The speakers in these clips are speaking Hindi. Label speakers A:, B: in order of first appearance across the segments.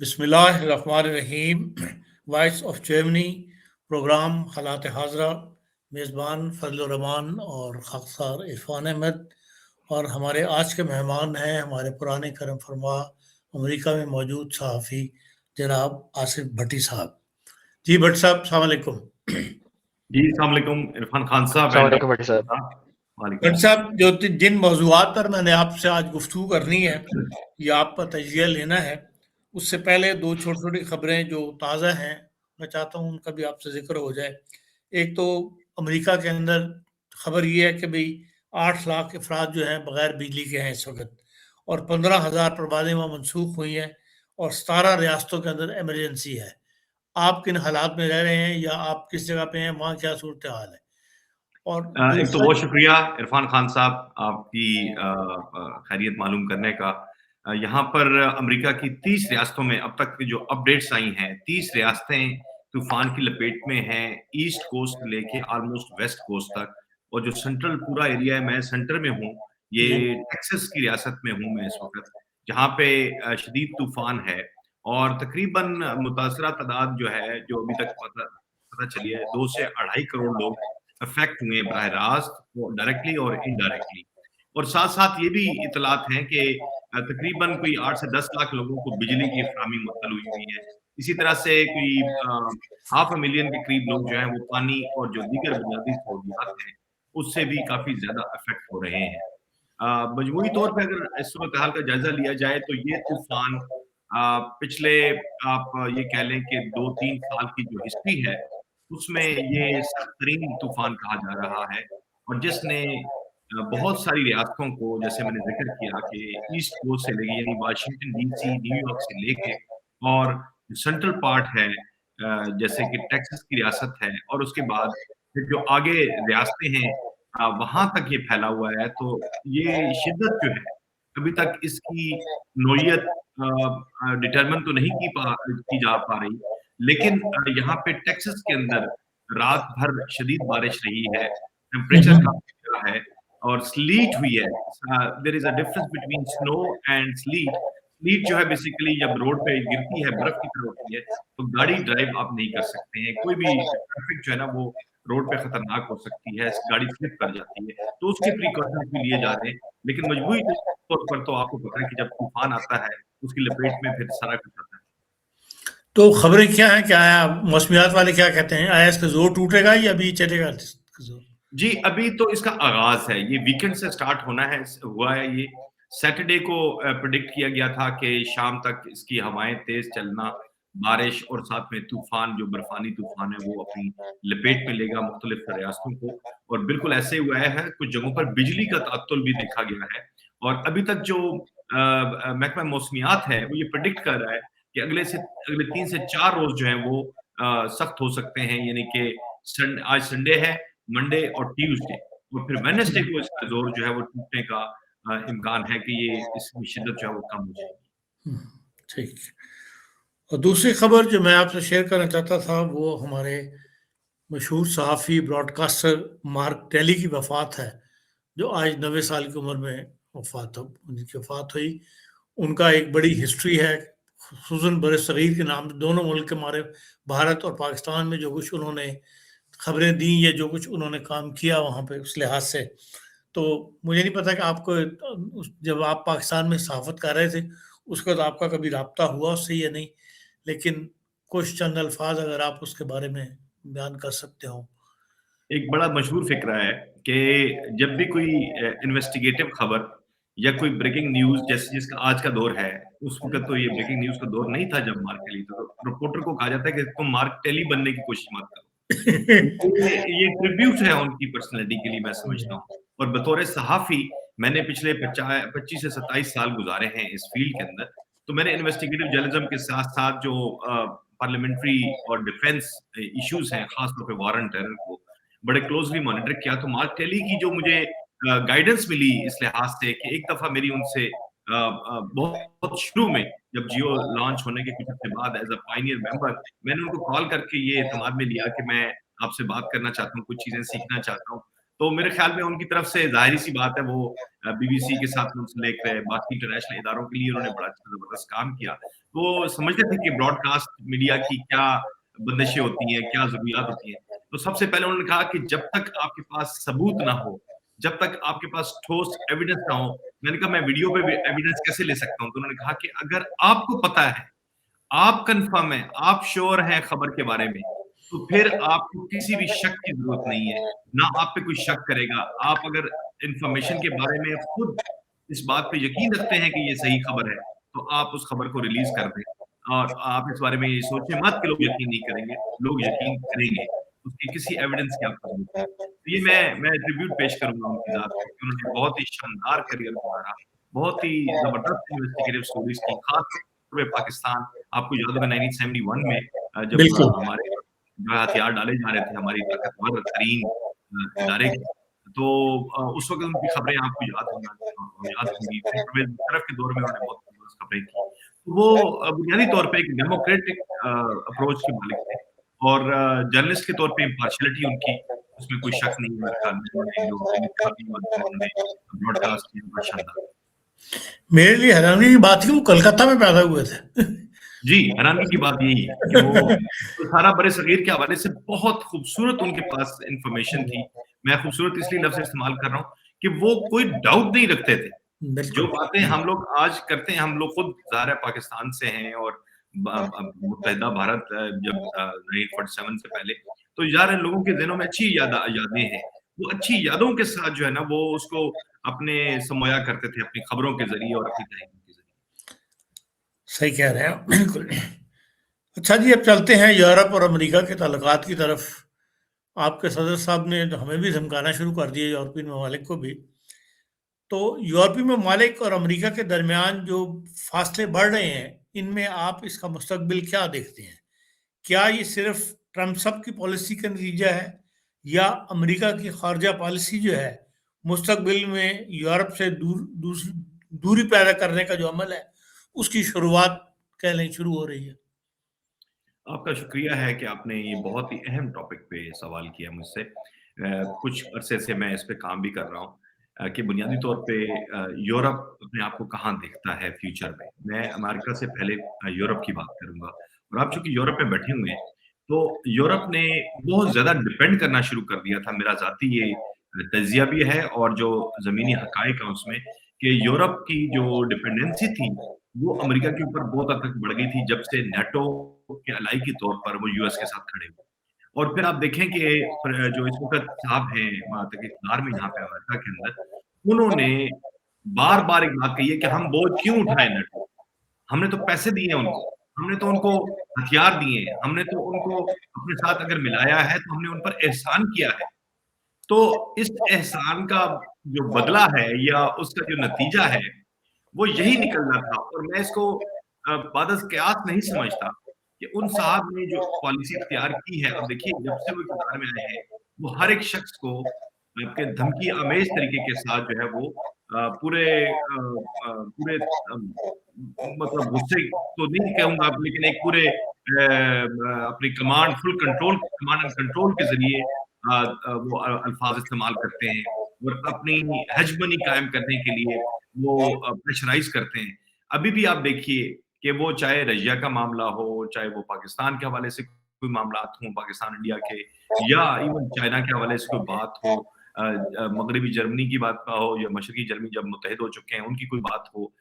A: बिस्मिल्लाहिर्रहमानिर्रहीम। वॉइस ऑफ जर्मनी प्रोग्राम हालात हाजरा, मेज़बान फजल रहमान और खाकसार इरफान अहमद। और हमारे आज के मेहमान हैं हमारे पुराने करम फरमा अमेरिका में मौजूद सहाफ़ी जनाब आसिफ भट्टी साहब। जी भट्ट साहब, अस्सलाम वालेकुम।
B: जी अस्सलाम वालेकुम इरफान खान साहब एंड
C: वालेकुम भट्टी साहब।
B: वालेकुम
A: भट्ट साहब, जिन मौज़ूआत पर मैंने आपसे आज गुफ्तगू करनी है या आपका तजिया लेना है, उससे पहले दो छोटी छोटी खबरें जो ताज़ा हैं, मैं चाहता हूँ उनका भी आपसे जिक्र हो जाए। एक तो अमेरिका के अंदर खबर ये है कि भाई 8 लाख अफराद जो हैं बगैर बिजली के हैं इस वक्त, और 15,000 परवानें वहाँ मनसूख हुई हैं, और 17 रियासतों के अंदर इमरजेंसी है। आप किन हालात में रह रहे हैं या आप किस जगह पे हैं, वहाँ क्या सूरत हाल है? और
B: एक तो
A: दूसरा,
B: बहुत शुक्रिया इरफान खान साहब आपकी खैरियत मालूम करने का। यहाँ पर अमेरिका की 30 रियासतों में अब तक जो अपडेट्स आई हैं, 30 रियासतें तूफान की लपेट में हैं, ईस्ट कोस्ट से लेके ऑलमोस्ट वेस्ट कोस्ट तक। और जो सेंट्रल पूरा एरिया है, मैं सेंटर में हूँ, ये
A: जी
B: टेक्सास की रियासत में हूँ मैं इस वक्त, जहाँ पे शदीद तूफान है। और तकरीबन मुतासरा तादाद जो है, जो अभी तक पता पता चली है, 2 से 2.5 करोड़ लोग अफेक्ट हुए बराह रास्त, डायरेक्टली और इनडायरेक्टली। और साथ-साथ ये भी इत्तलात हैं कि तकरीबन कोई 8 से 10 लाख लोगों को बिजली की फ़राहमी मुअत्तल हुई हुई है। इसी तरह से कोई हाफ अ मिलियन के करीब लोग जो हैं वो पानी और जो दीगर बुनियादी सहूलियात हैं, उससे भी काफ़ी ज़्यादा अफेक्ट हो रहे हैं। मजमूई तौर पे अगर इस सूरत-ए-हाल का जायज़ा लिया जाए तो ये तूफ़ान पिछले आप ये कह लें कि 2-3 साल की जो हिस्ट्री है, उसमें ये सख्त-तरीन तूफ़ान कहा जा रहा है। और जिसने बहुत सारी रियासतों को, जैसे मैंने ज़िक्र किया कि ईस्ट कोस्ट से लेके यानी वाशिंगटन डीसी, न्यूयॉर्क से लेके और सेंट्रल पार्ट है जैसे कि टेक्सास की रियासत है, और उसके बाद फिर जो आगे रियासतें हैं वहाँ तक ये फैला हुआ है। तो ये शिद्दत जो है, अभी तक इसकी नौइयत डिटरमिन तो नहीं की जा पा रही। लेकिन यहाँ पे टेक्सास के अंदर रात भर शदीद बारिश रही है, टेम्परेचर काफ़ी गिरा है और स्लीट हुई है। There is a difference between snow and sleet. Sleet जो है बेसिकली जब रोड पे गिरती है, बर्फ की तरह होती है, तो गाड़ी ड्राइव आप नहीं कर सकते हैं। कोई भी ट्रैफिक जो है ना, वो रोड पे खतरनाक हो सकती है, गाड़ी स्लिप कर जाती है। तो उसके प्रिकॉशंस भी लिए जा रहे हैं। लेकिन मजबूरी तौर पर तो आपको पता है कि जब तूफ़ान आता है, उसकी लपेट में फिर सारा कुछ आता है।
A: तो खबरें क्या हैं? क्या आया, मौसमियात वाले क्या कहते हैं? आया इसका जोर टूटेगा या अभी चलेगा इसका जोर?
B: जी, अभी तो इसका आगाज़ है, ये वीकेंड से स्टार्ट होना है हुआ है ये। सैटरडे को प्रेडिक्ट किया गया था कि शाम तक इसकी हवाएँ तेज़ चलना, बारिश और साथ में तूफ़ान, जो बर्फ़ानी तूफ़ान है, वो अपनी लपेट में लेगा मुख्तलिफ़ रियासतों को। और बिल्कुल ऐसे ही हुआ है, कुछ जगहों पर बिजली का तअत्तुल भी देखा गया है। और अभी तक जो महकमा मौसमियात है, वो ये प्रेडिक्ट कर रहा है कि अगले 3 से 4 रोज़ जो हैं वो सख्त हो सकते हैं, यानी कि आज संडे है, मंडे और ट्यूसडे, और फिर वेडनेसडे को इसका ज़ोर जो है वो टूटने का इम्कान है कि ये इसकी शिद्दत जो है वो कम हो जाएगी।
A: ठीक। और दूसरी खबर जो मैं आपसे शेयर करना चाहता था, वो हमारे मशहूर सहाफ़ी ब्रॉडकास्टर मार्क टेली की वफ़ात है, जो आज 90 साल की उम्र में उनकी वफ़ात हुई। उनका एक बड़ी हिस्ट्री है, ख़ुसूसन बरसग़ीर के नाम, दोनों मुल्क के हमारे भारत और पाकिस्तान में जो कुछ उन्होंने खबरें दी या जो कुछ उन्होंने काम किया वहाँ पे उस लिहाज से। तो मुझे नहीं पता कि आपको जब आप पाकिस्तान में सहाफ़त कर रहे थे, उसके बाद आपका कभी राब्ता हुआ उससे या नहीं? लेकिन कुछ चंद अल्फ़ाज़ अगर आप उसके बारे में बयान कर सकते हो।
B: एक बड़ा मशहूर फ़िक्रा है कि जब भी कोई इन्वेस्टिगेटिव खबर या कोई ब्रेकिंग न्यूज़ जैसे जिसका आज का दौर है, उस वक़्त तो ये ब्रेकिंग न्यूज़ का दौर नहीं था जब मार्क टेली था, तो रिपोर्टर को कहा जाता है कि तुम मार्क टेली बनने की कोशिश मत करो। ये ट्रिब्यूट है उनकी पर्सनैलिटी के लिए, मैं समझता हूँ। और बतौर सहाफ़ी मैंने पिछले 25 से 27 साल गुज़ारे हैं इस फ़ील्ड के अंदर, तो मैंने इन्वेस्टिगेटिव जर्नलिज़्म के साथ-साथ जो पार्लियामेंट्री और डिफेंस इश्यूज़ हैं, ख़ास तौर पे वार एंड टेरर को बड़े क्लोज़ली मॉनिटर किया। तो मार्क टेली की जो मुझे गाइडेंस मिली इस लिहाज़ से कि एक दफ़ा मेरी उनसे बहुत शुरू में, जब जियो लॉन्च होने के कुछ हफ़्ते बाद एज़ अ पायनियर मेंबर, मैंने उनको कॉल करके ये एतमाद में लिया कि मैं आपसे बात करना चाहता हूँ, कुछ चीज़ें सीखना चाहता हूँ। तो मेरे ख्याल में उनकी तरफ से ज़ाहिर-सी बात है वो बीबीसी के साथ मुंसलिक रहे, बाकी इंटरनेशनल इदारों के लिए उन्होंने बड़ा अच्छा ज़बरदस्त काम किया। वो समझते थे कि ब्रॉडकास्ट मीडिया की क्या बंदिशें होती हैं, क्या ज़रूरियात होती हैं। तो सबसे पहले उन्होंने कहा कि जब तक आपके पास सबूत ना हो, जब तक आपके पास ठोस एविडेंस ना हो, मैंने कहा मैं वीडियो पे भी एविडेंस कैसे ले सकता हूँ? तो उन्होंने कहा कि अगर आपको पता है, आप कन्फर्म हैं, आप श्योर हैं खबर के बारे में, तो फिर आपको किसी भी शक की ज़रूरत नहीं है, ना आप पे कोई शक करेगा। आप अगर इन्फॉर्मेशन के बारे में खुद इस बात पे यकीन रखते हैं कि ये सही खबर है, तो आप उस खबर को रिलीज़ कर दें और आप इस बारे में ये सोचे मत कि लोग यकीन नहीं करेंगे, लोग यकीन करेंगे। उसकी किसी एविडेंस की आपको ज़रूरत नहीं। तो ये मैं ट्रिब्यूट पेश करूँगा उनकी ज़ात को कि उन्होंने बहुत ही शानदार करियर गुज़ारा, बहुत ही ज़बरदस्त इन्वेस्टिगेटिव स्टोरीज़ की, खास तौर पे पाकिस्तान। आपको याद होगा 1971 में जब
A: बिल्कुल।
B: हमारे जो है हथियार डाले जा रहे थे हमारी ताकतवर तरीन इदारे के, तो उस वक़्त उनकी खबरें आपको याद होंगी। फिर परवेज़ मुशर्रफ के दौर में उन्होंने बहुत ज़बरदस्त खबरें की। वो बुनियादी तौर पे एक डेमोक्रेटिक अप्रोच के मालिक थे और जर्नलिस्ट के तौर पे इम्पार्शियलिटी उनकी, उसमें कोई शक नहीं है मेरे ख्याल में। उन्होंने जो लिखा भी और जो उन्होंने ब्रॉडकास्ट किया बड़ा शानदार।
A: मेरे लिए हैरानी की बात थी वो कलकत्ता में पैदा हुए थे।
B: जी, हैरानी की बात यही है कि वो तो सारा बरे-सगीर के हवाले से बहुत खूबसूरत उनके पास इन्फॉर्मेशन थी। मैं खूबसूरत इसलिए लफ़्ज़ इस्तेमाल कर रहा हूँ कि वो कोई डाउट नहीं रखते थे। जो
A: बिल्कुल।
B: बातें हम लोग आज करते हैं, हम लोग खुद ज़ाहिर है पाकिस्तान से हैं और मुत्तहिदा भारत जब 1947 से पहले, तो ज़ाहिर है लोगों के ज़हनों में अच्छी यादें हैं। वो अच्छी यादों के साथ जो है ना, वो उसको अपने समोया करते थे अपनी खबरों के ज़रिए और अपनी तहरीरों के ज़रिए।
A: सही कह रहे हैं आप, बिल्कुल। अच्छा जी, अब चलते हैं यूरोप और अमेरिका के ताल्लुकात की तरफ। आपके सदर साहब ने तो हमें भी धमकाना शुरू कर दिया, यूरोपियन ममालिक को भी। तो यूरोपीय ममालिक और अमेरिका के दरमियान जो फासले बढ़ रहे हैं, इनमें आप इसका मुस्तकबिल क्या देखते हैं? क्या ये सिर्फ ट्रम्प साहब की पॉलिसी का नतीजा है, या अमेरिका की खारजा पॉलिसी जो है, मुस्तकबिल में यूरोप से दूरी पैदा करने का जो अमल है, उसकी शुरुआत कह लें शुरू हो रही है?
B: आपका शुक्रिया है कि आपने ये बहुत ही अहम टॉपिक पे सवाल किया मुझसे। कुछ अरसे से मैं इस पे काम भी कर रहा हूँ कि बुनियादी तौर पे यूरोप अपने आप को कहाँ देखता है फ्यूचर में। मैं अमेरिका से पहले यूरोप की बात करूँगा और आप चूँकि यूरोप में बैठे हुए हैं, तो यूरोप ने बहुत ज़्यादा डिपेंड करना शुरू कर दिया था। मेरा ज़ाती ये तज़िया भी है और जो ज़मीनी हक़ाइक़ है उसमें कि यूरोप की जो डिपेंडेंसी थी, वो अमेरिका के ऊपर बहुत हद तक बढ़ गई थी जब से नेटो के अलाई के तौर पर वो यूएस के साथ खड़े हुए। और फिर आप देखें कि जो इस वक़्त साहब हैं वहाँ तक इक़्तिदार में यहाँ पे अमेरिका के अंदर, उन्होंने बार-बार एक बात कही है कि हम बोझ क्यों उठाएँ नेटो? हमने तो पैसे दिए हैं उनको, हमने तो उनको हथियार दिए हैं, हमने तो उनको अपने साथ अगर मिलाया है तो हमने उन पर एहसान किया है। तो इस एहसान का जो बदला है या उसका जो नतीजा है, वो यही निकलना था और मैं इसको बदअज़-क़ियास नहीं समझता कि उन साहब ने जो पॉलिसी इख्तियार की है। अब देखिए जब से वो इक़्तिदार में आए हैं, वो हर एक शख़्स को आपके धमकी आमेज़ तरीके के साथ जो है वो पूरे मतलब गुस्से तो नहीं कहूँगा लेकिन एक पूरे अपनी कमांड एंड कंट्रोल के ज़रिए वो अल्फ़ाज़ इस्तेमाल करते हैं और अपनी हेजमनी कायम करने के लिए वो प्रेशराइज़ करते हैं। अभी भी आप देखिए कि वो चाहे रशिया का मामला हो, चाहे वो पाकिस्तान के हवाले से कोई मामलात हों, पाकिस्तान इंडिया के या इवन चाइना के हवाले से कोई बात हो, मगरबी जर्मनी की बात का हो या मशरकी जर्मनी जब मुत्तहिद हो चुके हैं, उनकी कोई बात हो,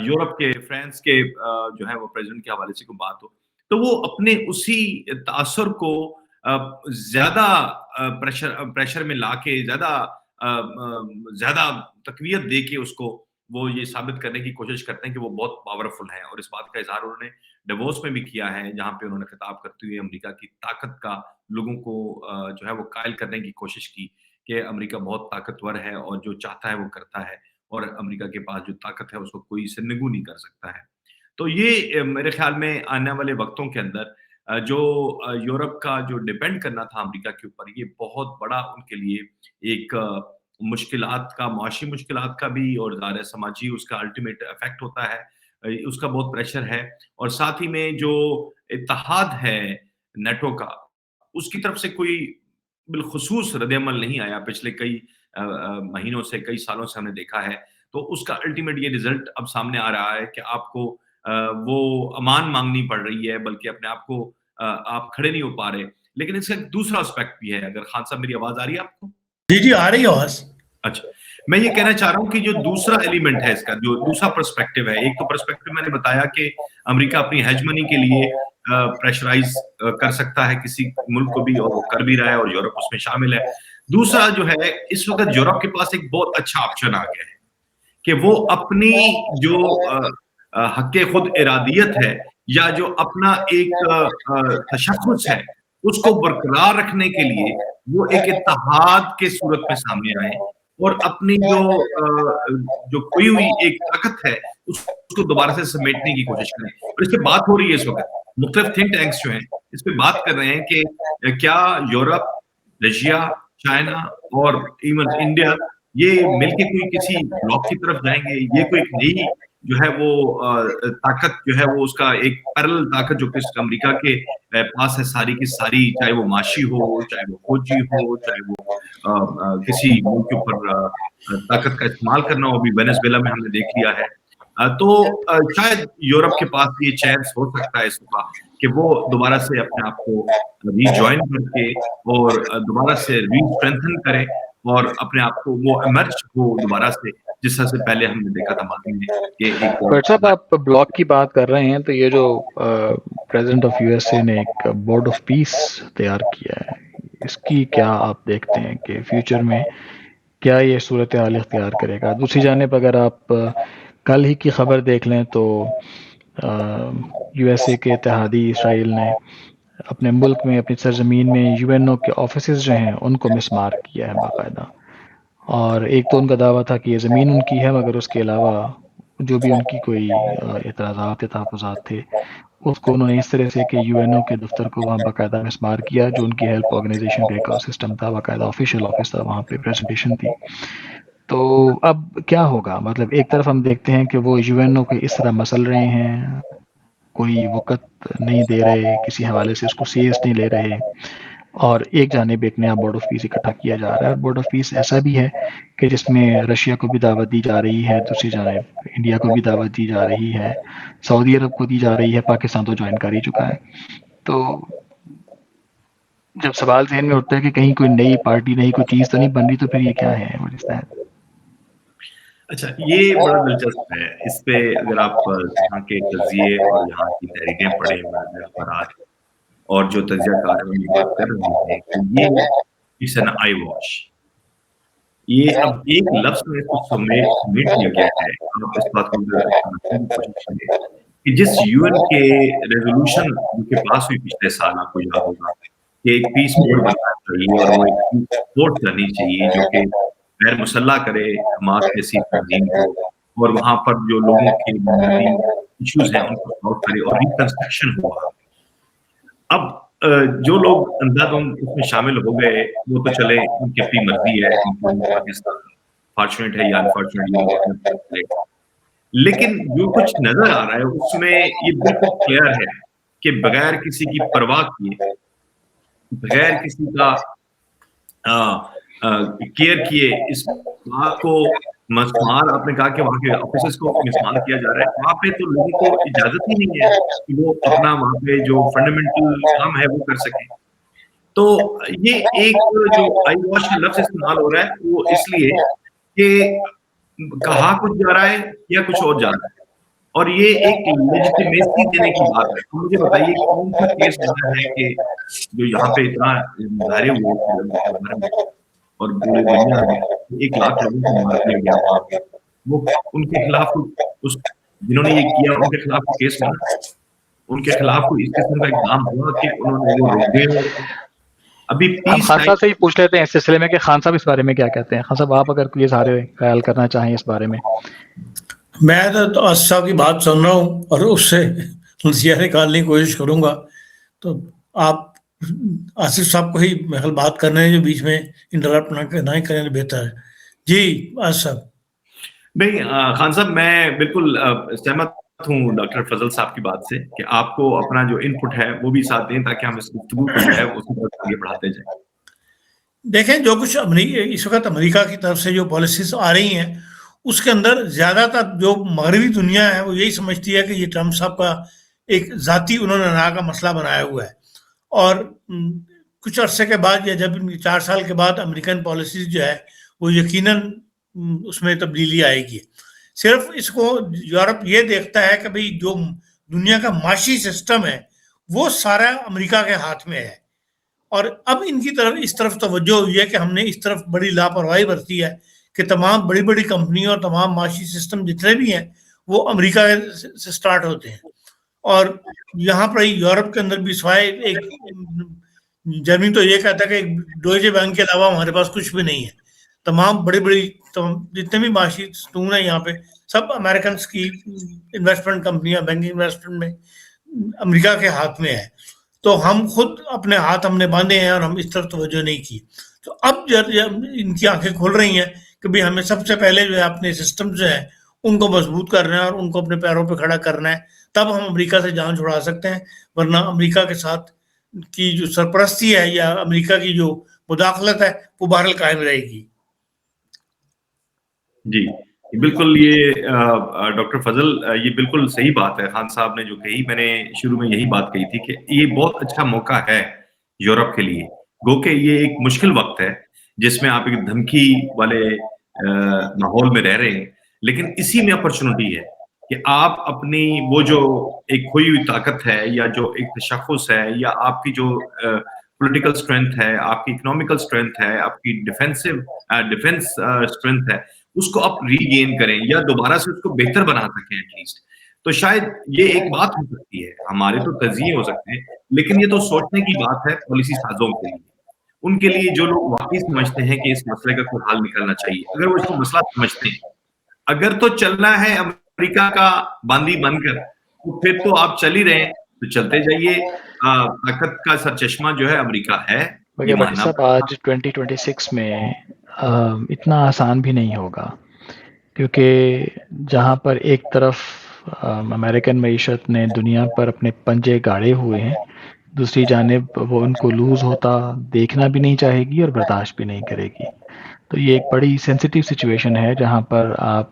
B: यूरोप के, फ्रांस के जो है वो प्रेज़िडेंट के हवाले से कोई बात हो, तो वो अपने उसी तासुर को ज़्यादा प्रेशर में लाके ज़्यादा तक़वियत दे के उसको वो ये साबित करने की कोशिश करते हैं कि वो बहुत पावरफुल हैं और इस बात का इज़हार उन्होंने davos में भी किया है, जहाँ पे उन्होंने खिताब करते हुए अमेरिका की ताकत का लोगों को जो है वो कायल करने की कोशिश की कि अमेरिका बहुत ताकतवर है और जो चाहता है वो करता है और अमेरिका के पास जो ताकत है उसको कोई इससे निगू नहीं कर सकता है। तो ये मेरे ख़्याल में आने वाले वक़्तों के अंदर जो यूरोप का जो डिपेंड करना था अमेरिका के ऊपर, ये बहुत बड़ा उनके लिए एक मुश्किलात का, मुआशी मुश्किलात का भी और ज़ाहिर है समाजी उसका अल्टीमेट इफ़ेक्ट होता है। उसका बहुत प्रेशर है और साथ ही में जो इत्तेहाद है नेटो का, उसकी तरफ से कोई बिलखुसूस रद्द-ए-अमल नहीं आया पिछले कई महीनों से, कई सालों से हमने देखा है, तो उसका अल्टीमेट ये रिज़ल्ट अब सामने आ रहा है कि आपको वो अमान माँगनी पड़ रही है, बल्कि अपने आप को आप खड़े नहीं हो पा रहे। लेकिन इसका एक दूसरा एस्पेक्ट भी है, अगर खान साहब मेरी आवाज़ आ रही है आपको?
A: जी, जी, आ रही है आवाज़।
B: अच्छा, मैं ये कहना चाह रहा हूँ कि जो दूसरा एलिमेंट है इसका, जो दूसरा पर्सपेक्टिव है, एक तो पर्सपेक्टिव मैंने बताया कि अमेरिका अपनी हेजमनी के लिए प्रेशराइज़ कर सकता है किसी मुल्क को भी, और वो कर भी रहा है, और यूरोप उसमें शामिल है। दूसरा जो है, इस वक़्त यूरोप के पास एक बहुत अच्छा ऑप्शन आ गया है कि वो अपनी जो हक़्क़े खुद इरादियत है, या जो अपना एक तशख़्ख़ुस है, उसको बरकरार रखने के लिए वो एक इत्तेहाद के सूरत में सामने आए, और अपनी जो खोई हुई एक ताकत है, उसको दोबारा से समेटने की कोशिश करें। और इस पे बात हो रही है इस वक़्त, मुख्तलिफ थिंक टैंक्स जो हैं, इस पे बात कर रहे हैं कि क्या यूरोप, रशिया, चाइना और इवन इंडिया, ये मिलके कोई किसी ब्लॉक की तरफ जाएँगे? ये कोई एक नई जो है वो ताकत जो है, वो उसका एक पैरेलल ताकत जो कि अमेरिका के पास है सारी की सारी, चाहे वो माशी हो, चाहे वो फौजी हो, चाहे वो किसी मुल्क के ऊपर ताकत का इस्तेमाल करना हो, अभी वेनेज़ुएला में हमने देख लिया है। तो शायद यूरोप के पास ये चांस हो सकता है इस दफ़ा कि वो दोबारा से अपने आप को रिजॉइन करके और दोबारा से री-स्ट्रेंथन करें, और अपने आप को वो इमर्ज हो दोबारा से, जिस तरह से पहले हमने देखा था माज़ी में कि एक
C: डॉक्टर साहब, आप ब्लॉक की बात कर रहे हैं, तो ये जो प्रेसिडेंट ऑफ यूएसए ने एक बोर्ड ऑफ पीस तैयार किया है, इसकी क्या आप देखते हैं कि फ्यूचर में क्या ये सूरत हाल इख्तियार करेगा? दूसरी जानिब अगर आप कल ही की खबर देख लें तो यूएसए के इत्तेहादी इसराइल ने अपने मुल्क में, अपनी सरजमीन में यूएनओ के ऑफिसेज जो हैं उनको मिसमार किया है बाकायदा। और एक तो उनका दावा था कि ये ज़मीन उनकी है, मगर उसके अलावा जो भी उनकी कोई एतराज़ात या तहफ़्फ़ुज़ात थे, उसको उन्होंने इस तरह से कि यूएनओ के दफ्तर को वहाँ बाकायदा मिसमार किया, जो उनकी हेल्प ऑर्गेनाइजेशन का एक सिस्टम था, बाकायदा ऑफिशियल ऑफिस था, वहाँ पे प्रेजेंटेशन थी। तो अब क्या होगा? मतलब एक तरफ हम देखते हैं कि वो यूएनओ को इस तरह मसल रहे हैं, कोई वक़्त नहीं दे रहे, किसी हवाले से उसको सीरियस नहीं ले रहे, और एक जानिब एक नया बोर्ड ऑफ पीस इकट्ठा किया जा रहा है। बोर्ड ऑफ पीस ऐसा भी है कि जिसमें रशिया को भी दावत दी जा रही है, दूसरी जानिब इंडिया को भी दावत दी जा रही है, सऊदी अरब को दी जा रही है, पाकिस्तान तो ज्वाइन कर ही चुका है। तो जब सवाल ज़हन में उठता है कि कहीं कोई नई पार्टी, नई कोई चीज़ तो नहीं बन रही, तो फिर ये क्या है? What is that?
B: अच्छा, ये बड़ा दिलचस्प है। इस पे अगर आप यहाँ के तज़िये और यहाँ की तहरीरें पढ़ें, अखबारात, और जो तज़ियाकार हैं, ये बात कर रहे हैं कि ये इट्स एन आई वॉश। ये अब एक लफ्ज़ में इसको समेट दिया गया है। आप इस बात को समझने की कोशिश करें कि जिस यूएन के रेज़ोल्यूशन उनके पास हुई पिछले साल, आपको याद होगा कि एक पीस बोर्ड बनना चाहिए, और वो एक पीस फोर्स करनी चाहिए जो कि गैर मुसल्लह करे हमास जैसी तंजीम को, और वहाँ पर जो लोगों के बुनियादी इश्यूज़ हैं उनको सॉल्व करे, और रिकंस्ट्रक्शन हो वहाँ पे। अब जो लोग अंधाधुंध उसमें शामिल हो गए, वो तो चले, उनकी अपनी मर्ज़ी है, पाकिस्तान फॉर्च्यूनेट है या अनफॉर्च्यूनेट। लेकिन जो कुछ नज़र आ रहा है उसमें ये बिल्कुल क्लियर है कि बगैर किसी की परवाह किए, बगैर किसी का केयर किए, इस बात को मिसमार, आपने कहा कि वहाँ के ऑफिसर्स को मिसमार किया जा रहा है। वहाँ पे तो लोगों को इजाज़त ही नहीं है कि वो अपना वहाँ पे जो फंडामेंटल काम है वो कर सकें। तो ये एक जो आई वॉश का लफ्ज़ इस्तेमाल हो रहा है, वो इसलिए कि कहा कुछ जा रहा है या कुछ और जा रहा है, और ये एक लेजिटिमेसी देने की बात है। तो मुझे बताइए कौन सा केस ऐसा है कि जो यहाँ पे इतना मुजाहरे हुए और पूरी दुनिया में 1 लाख लोगों को मार दिया गया वहाँ पे, वो उनके खिलाफ उस जिन्होंने ये किया उनके खिलाफ केस हुआ, उनके खिलाफ कोई इस किस्म का इक़दाम हुआ कि उन्होंने वो रोके। अभी
C: हम
B: पीस
C: खान साहब से ही पूछ लेते हैं इस सिलसिले में कि खान साहब इस बारे में क्या कहते हैं? खान साहब, आप अगर कोई इज़हार ख़्याल करना चाहें इस बारे में।
A: मैं तो आसिफ साहब की बात सुन रहा हूँ और उससे नतीजा निकालने की कोशिश करूँगा। तो आप आसिफ साहब को ही मेरे ख्याल बात करने हैं, जो बीच में इंटरप्ट ना ही करें तो बेहतर है। जी, आसिफ साहब।
B: नहीं, खान साहब, मैं बिल्कुल सहमत हूँ डॉक्टर फजल साहब की बात से कि आपको अपना जो इनपुट है वो भी साथ दें, ताकि हम इस गुफ्तगू को जो है उसी तरह आगे बढ़ाते जाएं।
A: देखें, जो कुछ इस वक्त अमेरिका की तरफ से जो पॉलिसीज आ रही हैं, उसके अंदर ज़्यादातर जो मगरबी दुनिया है वो यही समझती है कि ये ट्रम्प साहब का एक ज़ाती उन्होंने ना का मसला बनाया हुआ है। और कुछ अरसे के बाद या जब 4 साल के बाद अमेरिकन पॉलिसीज जो है वो यकीनन उसमें तब्दीली आएगी। सिर्फ इसको यूरोप ये देखता है कि भाई जो दुनिया का माशी सिस्टम है वो सारा अमेरिका के हाथ में है, और अब इनकी तरफ इस तरफ तवज्जो हुई है कि हमने इस तरफ बड़ी लापरवाही बरती है कि तमाम बड़ी बड़ी कंपनियां और तमाम माशी सिस्टम जितने भी हैं वो अमेरिका से स्टार्ट होते हैं। और यहाँ पर यूरोप के अंदर भी स्वाय एक जर्मनी तो ये कहता है कि डोइचे बैंक के अलावा हमारे पास कुछ भी नहीं है। तमाम बड़ी बड़ी जितने भी माशी स्टून है यहाँ पे सब अमेरिकन की इन्वेस्टमेंट कंपनियां बैंकिंग इन्वेस्टमेंट में अमेरिका के हाथ में है। तो हम खुद अपने हाथ हमने बांधे हैं और हम इस तरफ तवज्जो नहीं की। तो अब जब इनकी आंखें खुल रही हैं कि भाई हमें सबसे पहले जो है अपने सिस्टम जो है उनको मजबूत करना है और उनको अपने पैरों पे खड़ा करना है, तब हम अमेरिका से जान छुड़ा सकते हैं। वरना अमेरिका के साथ की जो सरपरस्ती है या अमेरिका की जो मुदाखलत है वो बहरहाल कायम रहेगी।
B: जी बिल्कुल, ये डॉक्टर फजल, ये बिल्कुल सही बात है खान साहब ने जो कही। मैंने शुरू में यही बात कही थी कि ये बहुत अच्छा मौका है यूरोप के लिए। गो के ये एक मुश्किल वक्त है जिसमें आप एक धमकी वाले माहौल में रह रहे हैं, लेकिन इसी में अपॉर्चुनिटी है कि आप अपनी वो जो एक खोई हुई ताकत है या जो एक तशख्खुस है या आपकी जो पॉलिटिकल स्ट्रेंथ है, आपकी इकोनॉमिकल स्ट्रेंथ है, आपकी डिफेंस स्ट्रेंथ है, उसको आप रीगेन करें या दोबारा से उसको बेहतर बना सकें एटलीस्ट। तो शायद ये एक बात हो सकती है। हमारे तो तज़िये हो सकते हैं, लेकिन ये तो सोचने की बात है पॉलिसी साजों के लिए, उनके लिए जो लोग वाकई समझते हैं कि इस मसले का कोई हल निकलना चाहिए। अगर वो इसको मसला समझते हैं, अगर तो चलना है अमेरिका का बांदी बनकर, तो फिर तो आप चल ही रहे हैं, तो चलते जाइए। ताकत का सरचश्मा जो है अमेरिका है, ये
C: भट्टी
B: मानना
C: साहब, आज 2026 में इतना आसान भी नहीं होगा, क्योंकि जहाँ पर एक तरफ अमेरिकन मईशत ने दुनिया पर अपने पंजे गाड़े हुए हैं, दूसरी जानिब वो उनको लूज़ होता देखना भी नहीं चाहेगी और बर्दाश्त भी नहीं करेगी। तो ये एक बड़ी सेंसिटिव सिचुएशन है जहाँ पर आप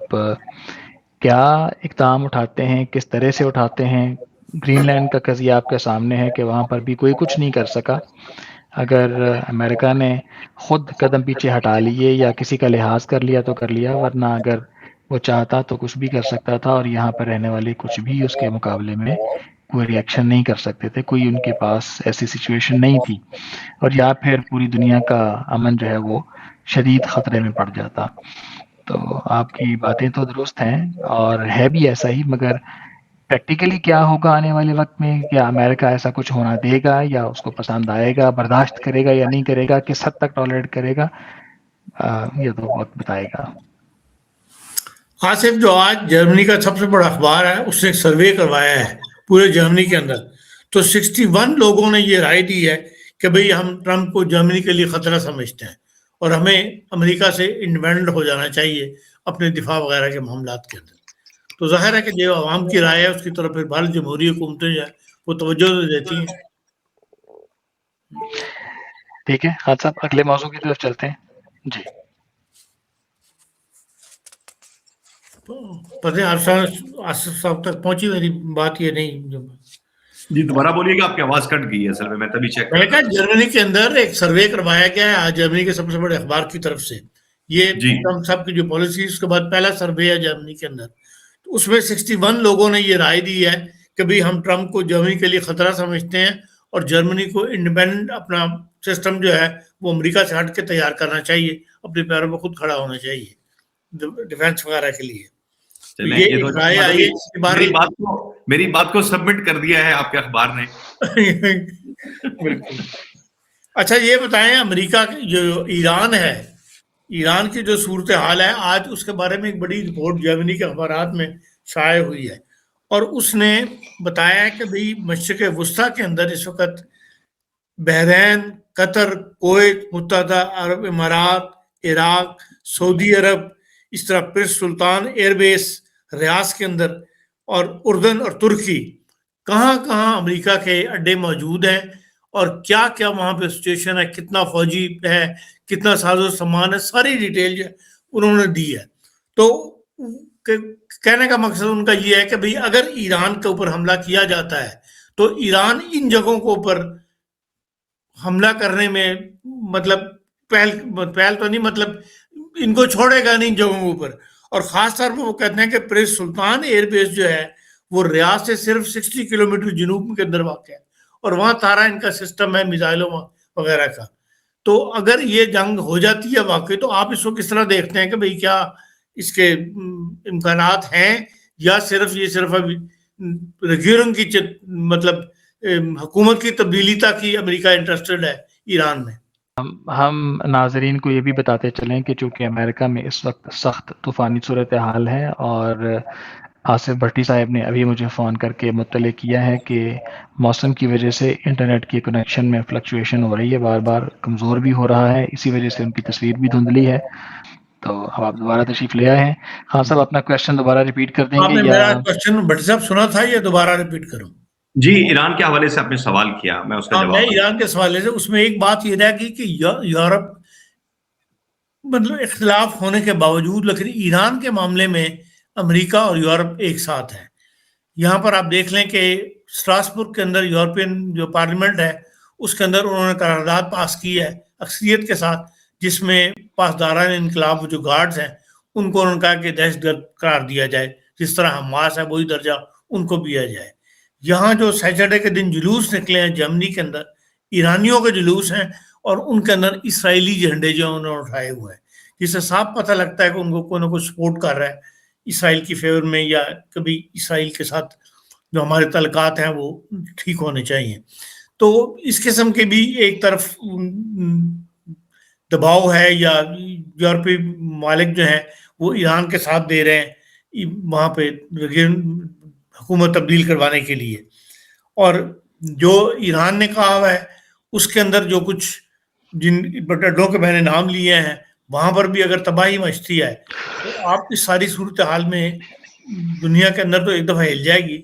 C: क्या इक़दाम उठाते हैं, किस तरह से उठाते हैं। ग्रीनलैंड का कज़िया आपके सामने है कि वहाँ पर भी कोई कुछ नहीं कर सका। अगर अमेरिका ने खुद कदम पीछे हटा लिए या किसी का लिहाज कर लिया तो कर लिया, वरना अगर वो चाहता तो कुछ भी कर सकता था और यहाँ पर रहने वाले कुछ भी उसके मुकाबले में कोई रिएक्शन नहीं कर सकते थे। कोई उनके पास ऐसी सिचुएशन नहीं थी, और या फिर पूरी दुनिया का अमन जो है वो शदीद ख़तरे में पड़ जाता। तो आपकी बातें तो दुरुस्त हैं और है भी ऐसा ही, मगर प्रैक्टिकली क्या होगा आने वाले वक्त में? क्या अमेरिका ऐसा कुछ होना देगा या उसको पसंद आएगा, बर्दाश्त करेगा या नहीं करेगा, किस हद तक टॉलरेट करेगा, ये तो वक्त बताएगा।
A: आसिफ, जो आज जर्मनी का सबसे बड़ा अखबार है उसने एक सर्वे करवाया है पूरे जर्मनी के अंदर, तो 61 लोगों ने ये राय दी है कि भाई हम ट्रंप को जर्मनी के लिए खतरा समझते हैं और हमें अमेरिका से इंडिपेंडेंट हो जाना चाहिए अपने दिफा वगैरह के मामलात के अंदर। तो जाहिर है कि जो आवाम की राय है उसकी तरफ फिर भारत जमहूरी हुकूमतें जो है वो तवज्जो तो देती हैं।
C: ठीक है खान साहब, अगले मौजू की तरफ चलते हैं। जी
A: पता है आसिफ साहब तक पहुंची मेरी बात? ये नहीं,
B: जी दोबारा बोलिएगा, आपकी आवाज कट गई है असल में, मैं तभी चेक कर रहा था।
A: जर्मनी के अंदर एक सर्वे करवाया गया है आज जर्मनी के सबसे बड़े अखबार की तरफ से। ये ट्रम्प साहब की जो पॉलिसी उसके बाद पहला सर्वे है जर्मनी के अंदर, तो उसमें 61 लोगों ने ये राय दी है कि भाई हम ट्रम्प को जर्मनी के लिए खतरा समझते हैं और जर्मनी को इंडिपेंडेंट अपना सिस्टम जो है वो अमेरिका से हट के तैयार करना चाहिए, अपने पैरों पर खुद खड़ा होना चाहिए डिफेंस वगैरह के लिए।
B: ये तो राय आई है, मेरी बात को सबमिट कर दिया है आपके अखबार ने।
A: बिल्कुल। अच्छा ये बताएं, अमेरिका जो ईरान है, ईरान की जो सूरत हाल है आज, उसके बारे में एक बड़ी रिपोर्ट जर्मनी के अखबारात में शाये हुई है और उसने बताया है कि भाई मशरिक़ वुस्ता के अंदर इस वक्त बहरैन, कतर, कुवैत, मुत्तहदा अरब इमारात, इराक, सऊदी अरब, इस तरह प्रिंस सुल्तान एयरबेस रियास के अंदर और उर्दन और तुर्की, कहाँ कहाँ अमेरिका के अड्डे मौजूद हैं और क्या क्या वहां पे सिचुएशन है, कितना फौजी है, कितना साजो सामान है, सारी डिटेल जो है उन्होंने दी है। तो कहने का मकसद उनका ये है कि भाई अगर ईरान के ऊपर हमला किया जाता है तो ईरान इन जगहों के ऊपर हमला करने में मतलब पहल तो नहीं, मतलब इनको छोड़ेगा नहीं इन जगहों के ऊपर। और खास तौर पर वो कहते हैं कि प्रिंस सुल्तान एयरबेस जो है वो रियाद से सिर्फ 60 किलोमीटर जनूब के अंदर वाक़ है और वहां तारा इनका सिस्टम है मिसाइलों वगैरह का। तो अगर ये जंग हो जाती है वाकई, तो आप इसको किस तरह देखते हैं कि भाई क्या इसके इम्कानात हैं या सिर्फ अभी रिगियरिंग की मतलब हुकूमत की तब्दीली तक ही अमेरिका इंटरेस्टेड है ईरान में?
C: हम नाजरीन को ये भी बताते चलें कि चूँकि अमेरिका में इस वक्त सख्त तूफ़ानी सूरत हाल है और आसिफ भट्टी साहब ने अभी मुझे फ़ोन करके मुत्तले किया है कि मौसम की वजह से इंटरनेट की कनेक्शन में फ्लक्चुएशन हो रही है, बार-बार कमज़ोर भी हो रहा है, इसी वजह से उनकी तस्वीर भी धुंधली है। तो अब आप दोबारा तशरीफ़ ले आए हैं। हाँ साहब, अपना क्वेश्चन दोबारा रिपीट कर देंगे
A: आपने
C: या?
A: मेरा क्वेश्चन भट्टी साहब सुना था या दोबारा रिपीट करूं?
B: जी, ईरान के हवाले से आपने सवाल किया, मैं उसका
A: हाँ, मैं
B: जवाब
A: ईरान के सवाल से उसमें एक बात ये रह गई कि यूरोप मतलब इख्तिलाफ होने के बावजूद लेकिन ईरान के मामले में अमेरिका और यूरोप एक साथ है। यहाँ पर आप देख लें कि स्ट्रासबुर्ग के अंदर यूरोपियन जो पार्लियामेंट है उसके अंदर उन्होंने करारदाद पास की है अक्सरियत के साथ, जिसमें पासदारान इनकलाब जो गार्ड्स हैं उनको उन्होंने कहा कि दहशतगर्द करार दिया जाए, जिस तरह हमास है वही दर्जा उनको भी दिया जाए। यहाँ जो सैटरडे के दिन जुलूस निकले हैं जर्मनी के अंदर, ईरानियों के जुलूस हैं और उनके अंदर इसराइली झंडे जो उन्होंने उठाए हुए हैं, जिससे साफ पता लगता है कि उनको कोई ना कोई सपोर्ट कर रहा है इसराइल की फेवर में, या कभी इसराइल के साथ जो हमारे तल्कात हैं वो ठीक होने चाहिए। तो इस किस्म के भी एक तरफ दबाव है या यूरोपीय मालिक जो हैं वो ईरान के साथ दे रहे हैं वहाँ पे हुकूमत तब्दील करवाने के लिए। और जो ईरान ने कहा हुआ है उसके अंदर जो कुछ जिन अड्डों के मैंने नाम लिए हैं वहां पर भी अगर तबाही मचती है तो आप इस सारी सूरत हाल में दुनिया के अंदर तो एक दफ़ा हिल जाएगी।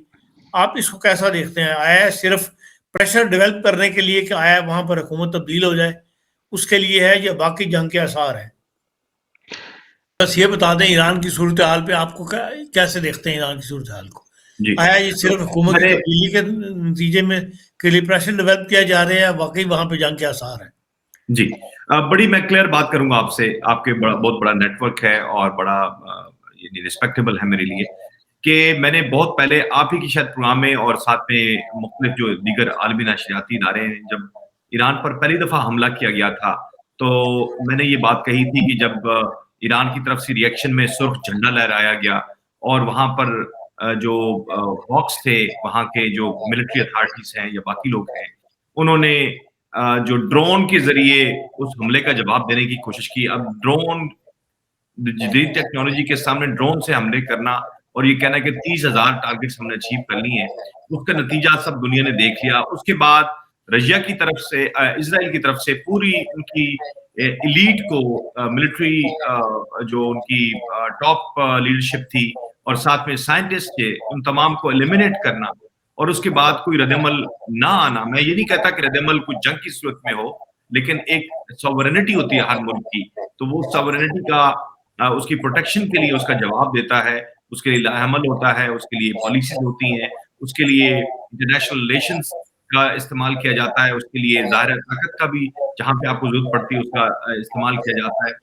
A: आप इसको कैसा देखते हैं? आया सिर्फ प्रेशर डेवलप करने के लिए कि आया वहां पर हुकूमत तब्दील हो जाए उसके लिए है या बाकी जंग के आसार हैं? बस ये बता दें ईरान की सूरत हाल पे आपको कैसे देखते हैं ईरान की सूरत हाल को?
B: जी,
A: आया ये सिर्फ हुकूमत की
B: मैंने
A: तब्दीली के नतीजे में के लिए प्रेशर डेवलप किया जा रहा है, वाकई वहां पे जंग के आसार हैं?
B: जी, बड़ी मैं क्लियर बात करूँगा आपसे, आपके बहुत बड़ा नेटवर्क है और बड़ा ये रिस्पेक्टेबल है मेरे लिए, कि मैंने बहुत पहले आप ही की शायद प्रोग्राम में और साथ में मुख्तलिफ जो दीगर आलमी नशरियाती इदारे हैं, जब ईरान पर पहली दफ़ा हमला किया गया था, तो मैंने ये बात कही थी कि जब ईरान की तरफ से रिएक्शन में सुर्ख झंडा लहराया गया और वहाँ पर जो हॉक्स थे, वहाँ के जो मिलिट्री अथॉरिटीज़ हैं या बाकी लोग हैं, उन्होंने जो ड्रोन के ज़रिए उस हमले का जवाब देने की कोशिश की। अब ड्रोन जदीद टेक्नोलॉजी के सामने ड्रोन से हमले करना और ये कहना कि 30,000 टारगेट्स हमने अचीव कर ली हैं, उसका नतीजा सब दुनिया ने देख लिया। उसके बाद रशिया की तरफ से इज़राइल की तरफ से पूरी उनकी एलीट को मिलिट्री जो उनकी टॉप लीडरशिप थी और साथ में साइंटिस्ट थे, उन तमाम को एलिमिनेट करना और उसके बाद कोई रद्द-ए-अमल ना आना। मैं ये नहीं कहता कि रद्द-ए-अमल कोई जंग की सूरत में हो, लेकिन एक सॉवरेनिटी होती है हर मुल्क की, तो वो सॉवरेनिटी का उसकी प्रोटेक्शन के लिए उसका जवाब देता है, उसके लिए लाहेमल होता है, उसके लिए पॉलिसीज़ होती हैं, उसके लिए इंटरनेशनल रिलेशंस का इस्तेमाल किया जाता है, उसके लिए ज़ाहिर ताकत का भी जहाँ पे आपको ज़रूरत पड़ती है उसका इस्तेमाल किया जाता है।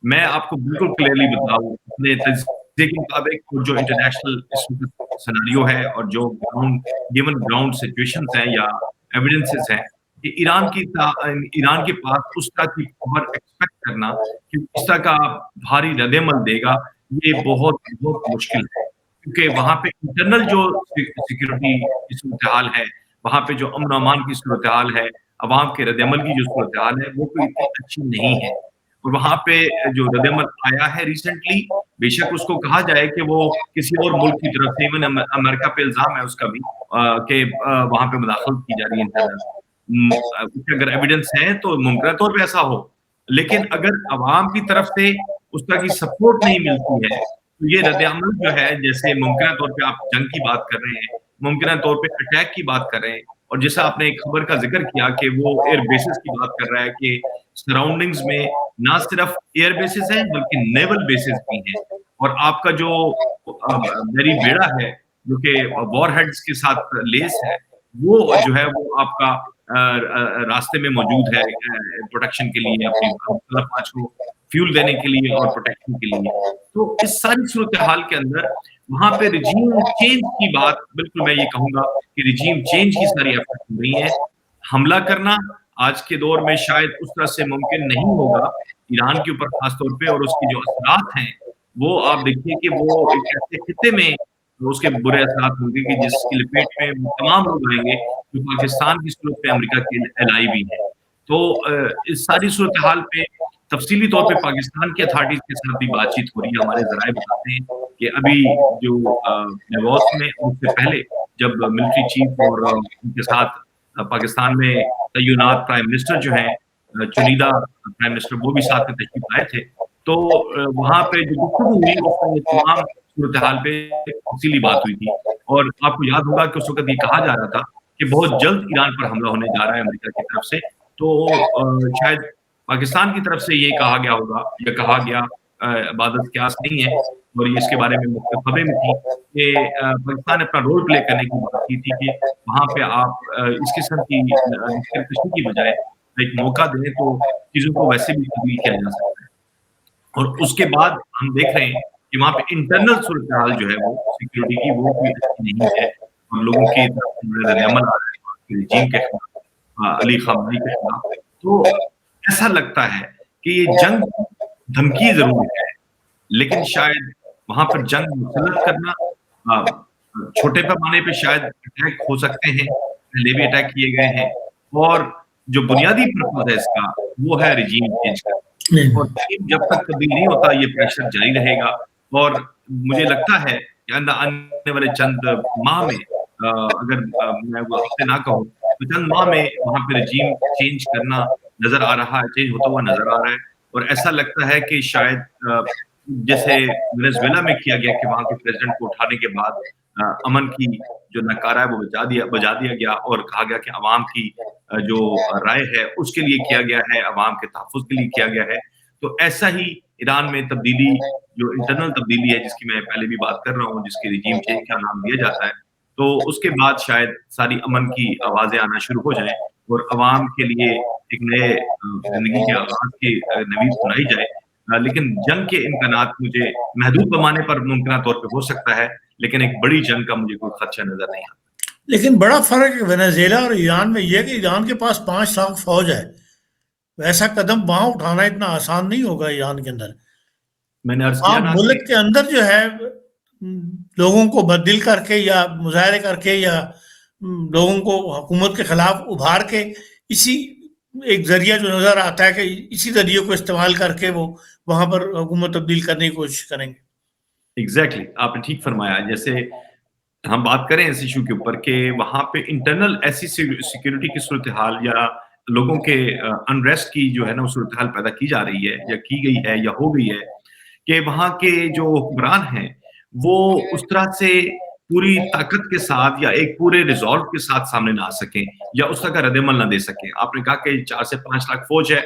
B: मैं आपको बिल्कुल क्लियरली बताऊँ, अपने तज़किरे के मुताबिक जो इंटरनेशनल सिनेरियो है और जो गिवन ग्राउंड सिचुएशंस हैं या एविडेंसेस हैं कि ईरान के पास उस तरह की पावर एक्सपेक्ट करना कि इस तरह का भारी रद्द-ए-अमल देगा, ये बहुत बहुत मुश्किल है। क्योंकि वहाँ पे इंटरनल जो सिक्योरिटी की सूरत-ए-हाल है, वहाँ पे जो अमन-अमान की सूरत-ए-हाल है, अवाम के रद्द-ए-अमल की जो सूरत-ए-हाल है, वो कोई इतनी अच्छी नहीं है। और वहाँ पे जो रद्द-ए-अमल आया है रिसेंटली, बेशक उसको कहा जाए कि वो किसी और मुल्क की तरफ से, इवन अमेरिका पे इल्ज़ाम है उसका भी कि वहाँ पे मुदाखलत की जा रही है इंटरनल। अगर एविडेंस है तो मुमकिन तौर पे ऐसा हो, लेकिन अगर अवाम की तरफ से उस तरह की सपोर्ट नहीं मिलती है, तो ये रद्द-ए-अमल जो है, जैसे मुमकिन तौर पे आप जंग की बात कर रहे हैं, मुमकिन तौर पे अटैक की बात कर रहे हैं और जैसा आपने एक खबर का जिक्र किया कि वो एयर बेसिस की बात कर रहा है कि सराउंडिंग्स में ना सिर्फ एयर बेसिस हैं बल्कि नेवल बेसिस भी हैं, और आपका जो मेरी बेड़ा है जो कि वॉरहेड्स के साथ लेस है, वो जो है वो आपका रास्ते में मौजूद है प्रोटेक्शन के लिए, अपनी फौज को फ्यूल देने के लिए और प्रोटेक्शन के लिए। तो इस सारी सूरत हाल के अंदर वहां पे रिजीम चेंज की बात, बिल्कुल मैं ये कहूंगा कि रिजीम चेंज की सारी एफर्ट हो रही है। हमला करना आज के दौर में शायद उस तरह से मुमकिन नहीं होगा ईरान के ऊपर खासतौर पे, और उसकी जो असरात हैं वो आप देखिए कि वो एक ऐसे खित्ते में उसके बुरे असरात होंगे कि जिसकी लपेट में वो तमाम लोग आएंगे जो पाकिस्तान की सूरत पे अमेरिका के एलाई भी है। तो इस सारी सूरत हाल पे तफसीली तौर पे पाकिस्तान की अथॉरिटीज के साथ भी बातचीत हो रही है। हमारे जराए बताते हैं कि अभी जो नेवोस में, उससे पहले जब मिलिट्री चीफ और उनके साथ पाकिस्तान में तैनात प्राइम मिनिस्टर जो है, चुनीदा प्राइम मिनिस्टर, वो भी साथ में तशरीफ लाए थे। तो वहां पे जो गुफ्तगू हुई उसमें तमाम सूरत हाल पे तफसीली बात हुई थी, और आपको याद होगा कि उस वक्त ये कहा जा रहा था कि बहुत जल्द ईरान पर हमला होने जा रहा है अमेरिका की तरफ से। तो शायद पाकिस्तान की तरफ से ये कहा गया होगा या कहा गया, इबादत क्यास नहीं है, और ये इसके बारे में मुख्तलिफ खबरें भी थी कि पाकिस्तान ने अपना रोल प्ले करने की बात की थी कि वहां पे आप इस किस्म की निष्कर्षी की बजाय एक मौका दें तो चीजों को वैसे भी तब्दील किया जा सकता है। और उसके बाद हम देख रहे हैं कि वहां पे इंटरनल सूरत हाल जो है वो सिक्योरिटी की वो भी अच्छी नहीं है, और लोगों की रद्द-ए-अमल आ रहा है रिजीम के खिलाफ, अली खामनेई के खिलाफ। तो ऐसा लगता है कि ये जंग धमकी जरूर है, लेकिन शायद वहां पर जंग मुसल्लत करना, छोटे पैमाने पे शायद अटैक हो सकते हैं, पहले भी अटैक किए गए हैं, और जो बुनियादी पर्पज है इसका वो है रिजीम चेंज करना। और रिजीम जब तक तब्दील नहीं होता ये प्रेशर जारी रहेगा, और मुझे लगता है कि आने वाले चंद माह में, अगर मैं वो हफ्ते ना कहूँ तो चंद माह में वहां पे रिजीम चेंज करना नजर आ रहा है, चेंज होता हुआ नजर आ रहा है। और ऐसा लगता है कि शायद जैसे वेनेजुएला में किया गया कि वहां के प्रेसिडेंट को उठाने के बाद अमन की जो नकारा है वो बजा दिया गया, और कहा गया कि अवाम की जो राय है उसके लिए किया गया है, अवाम के तहफ़्फ़ुज़ के लिए किया गया है। तो ऐसा ही ईरान में तब्दीली, जो इंटरनल तब्दीली है जिसकी मैं पहले भी बात कर रहा हूँ, जिसके रिजीम चेंज का नाम दिया जाता है, तो उसके बाद शायद सारी अमन की आवाज़ें आना शुरू हो जाएँ और अवाम के लिए एक नए ज़िंदगी के आगाज़ की नवीद सुनाई जाए। लेकिन जंग के इम्कानात मुझे महदूद पैमाने पर मुमकिन तौर पे हो सकता है, लेकिन एक बड़ी जंग का मुझे कोई खदशा नज़र नहीं आता।
A: लेकिन बड़ा फ़र्क वेनेज़ुएला और ईरान में ये है कि ईरान के पास 5 लाख फ़ौज है। वैसा कदम वहाँ उठाना इतना आसान नहीं होगा ईरान के अंदर।
B: मैंने अर्ज़ किया ना
A: मुल्क के अंदर जो है लोगों को बददिल करके या मुज़ाहरे करके या लोगों को हुकूमत के खिलाफ उभार के, इसी एक ज़रिया जो नज़र आता है कि इसी ज़रिए को इस्तेमाल करके वो वहाँ पर हुकूमत तब्दील करने की कोशिश करेंगे।
B: एग्ज़ैक्टली, आपने ठीक फरमाया। जैसे हम बात करें इस इशू के ऊपर कि वहाँ पे इंटरनल ऐसी सिक्योरिटी की सूरत हाल या लोगों के अनरेस्ट की जो है ना सूरत हाल पैदा की जा रही है या की गई है या हो गई है कि वहाँ के जो हुक्मरान हैं वो उस तरह से पूरी ताकत के साथ या एक पूरे रिजॉल्व के साथ सामने ना आ सकें या उस तरह का रद्द-ए-अमल ना दे सकें। आपने कहा कि 4 से 5 लाख फौज है,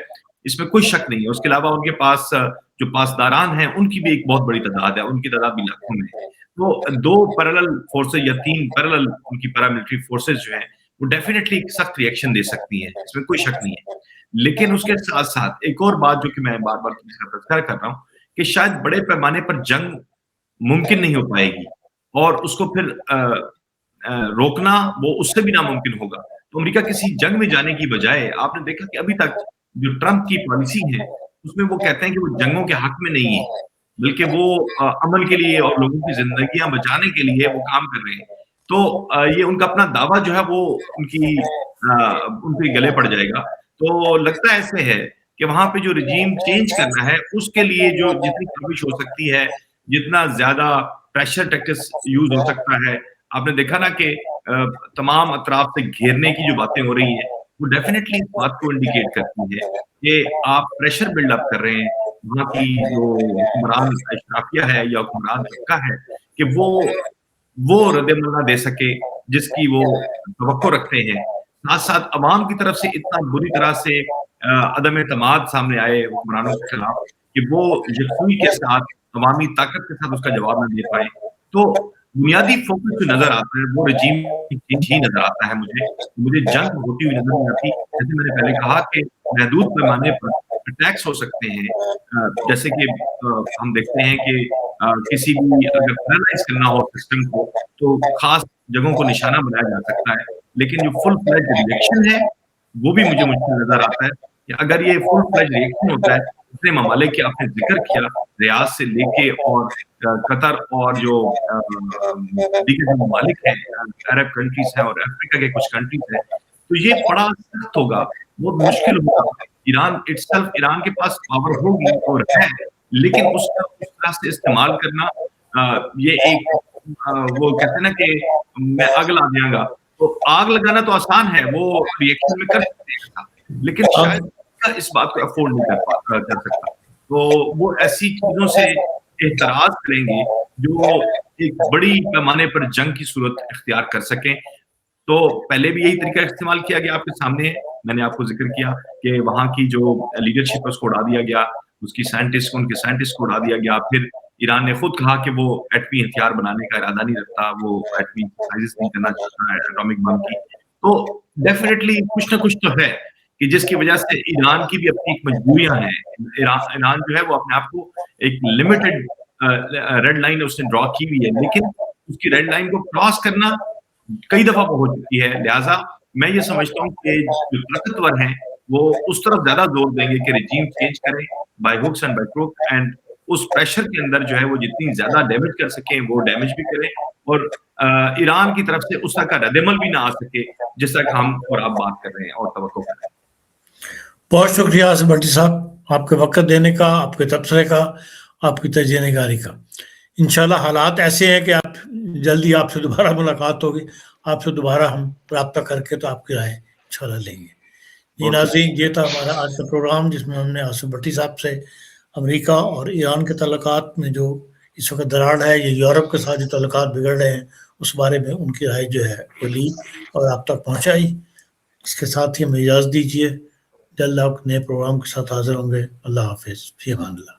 B: इसमें कोई शक नहीं है। उसके अलावा उनके पास जो पासदारान हैं उनकी भी एक बहुत बड़ी तादाद है, उनकी तादाद भी लाखों में है। तो 2 पैरेलल फोर्सेस या 3 पैरेलल उनकी पैरामिलिट्री फोर्सेस जो हैं वो डेफिनिटली एक सख्त रिएक्शन दे सकती हैं, इसमें कोई शक नहीं है। लेकिन उसके साथ-साथ एक और बात जो कि मैं बार-बार तज़किरा कर रहा हूँ कि शायद बड़े पैमाने पर जंग मुमकिन नहीं हो पाएगी और उसको फिर रोकना वो उससे भी नामुमकिन होगा। तो अमेरिका किसी जंग में जाने की बजाय आपने देखा कि अभी तक जो ट्रंप की पॉलिसी है उसमें वो कहते हैं कि वो जंगों के हक में नहीं है, बल्कि वो अमन के लिए और लोगों की ज़िंदगियाँ बचाने के लिए वो काम कर रहे हैं। तो ये उनका अपना दावा जो है वो उनके गले पड़ जाएगा। तो लगता ऐसे है कि वहाँ पे जो रिजीम चेंज करना है उसके लिए जो जितनी कोशिश हो सकती है, जितना ज़्यादा प्रेशर टैक्टिक्स यूज़ हो सकता है। आपने देखा ना कि तमाम अतराफ से घेरने की जो बातें हो रही हैं, वो डेफिनिटली इस बात को इंडिकेट करती है कि आप प्रेशर बिल्ड अप कर रहे हैं, वहाँ की जो हुक्मरान अशराफिया है या हुक्मरान तबका है कि वो रद्द-ए-अमल ना दे सके, जिसकी वो तवक्को रखते हैं। साथ साथ अवाम की तरफ से इतना बुरी तरह से अदम एतमाद सामने आए हुक्मरानों के खिलाफ कि वो यकसुई के साथ अवामी ताकत के साथ उसका जवाब न दे पाए। तो बुनियादी फोकस जो नजर आता है वो रजीम चेंज ही नजर आता है मुझे जंग होती हुई नजर नहीं आती। जैसे मैंने पहले कहा कि महदूद पैमाने पर अटैक्स हो सकते हैं, जैसे कि हम देखते हैं कि किसी भी अगर पैरालाइज करना हो सिस्टम को तो खास जगहों को निशाना बनाया जा सकता है, लेकिन जो फुल फ्लेज रिएक्शन है वो भी मुझे मुश्किल नजर आता है कि अगर ये फुल फ्लेज रिएक्शन होता है, इतने ममालिक की आपने जिक्र किया, रियाद से लेके और कतर और जो दीगर जो ममालिक हैं, अरब कंट्रीज हैं और अफ्रीका के कुछ कंट्रीज हैं, तो ये बड़ा सख्त होगा, बहुत मुश्किल होगा। ईरान के पास पावर होगी और है, लेकिन उसका उस तरह से इस्तेमाल करना, ये एक वो कहते हैं ना कि मैं आग लगा दियांगा, तो आग लगाना तो आसान है, वो रिएक्शन में कर सकते हैं, लेकिन शायद इस बात को अफोर्ड नहीं कर सकता। तो वो ऐसी चीजों से एतराज करेंगे जो एक बड़ी पैमाने पर जंग की सूरत इख्तियार कर सकें। तो पहले भी यही तरीका इस्तेमाल किया गया, आपके सामने है। मैंने आपको ज़िक्र किया कि वहाँ की जो लीडरशिप है उसको उड़ा दिया गया, उनके साइंटिस्ट को उड़ा दिया गया। फिर ईरान ने खुद कहा कि वो एटमी हथियार बनाने का इरादा नहीं रखता, वो एटमी एक्सरसाइज़ेस नहीं करना चाहता है एटॉमिक बम की। तो डेफिनिटली कुछ ना कुछ तो है कि जिसकी वजह से ईरान की भी अपनी एक मजबूरियाँ हैं। ईरान जो है वो अपने आप को एक लिमिटेड रेड लाइन उसने ड्रॉ की हुई है, लेकिन उसकी रेड लाइन को क्रॉस करना कई दफा वो हो चुकी है। लिहाजा मैं ये समझता हूँ कि जो ताकतवर हैं वो उस तरफ ज्यादा जोर देंगे कि रिजीम चेंज करें by hooks and by crook, and उस प्रेशर के अंदर जो है वो जितनी ज्यादा डैमेज कर सकें वो डैमेज भी करें, और ईरान की तरफ से उस तरह का रद्द-ए-अमल भी ना आ सके जिस तरह का हम और आप बात कर रहे हैं और तवक्को कर रहे हैं।
A: बहुत शुक्रिया आसिफ भट्टी साहब, आपके वक्त देने का, आपके तबसरे का, आपकी तजज़िया निगारी का। इंशाल्लाह हालात ऐसे हैं कि आप जल्दी आपसे दोबारा मुलाकात होगी, आपसे दोबारा हम रब्ता करके तो आपकी राय इंशाल्लाह लेंगे। जी नाज़रीन, ये था हमारा आज का प्रोग्राम जिसमें हमने आसिफ भट्टी साहब से अमेरिका और ईरान के ताल्लुकात में जो इस वक्त दरार है, ये यूरोप के साथ जो ताल्लुकात बिगड़ रहे हैं, उस बारे में उनकी राय जो है वो ली और आप तक पहुँचाई। इसके साथ ही हमें इजाज़त दीजिए, जल्द आप नए प्रोग्राम के साथ हाजिर होंगे। अल्लाह हाफिज़, फ़ी अमान अल्लाह।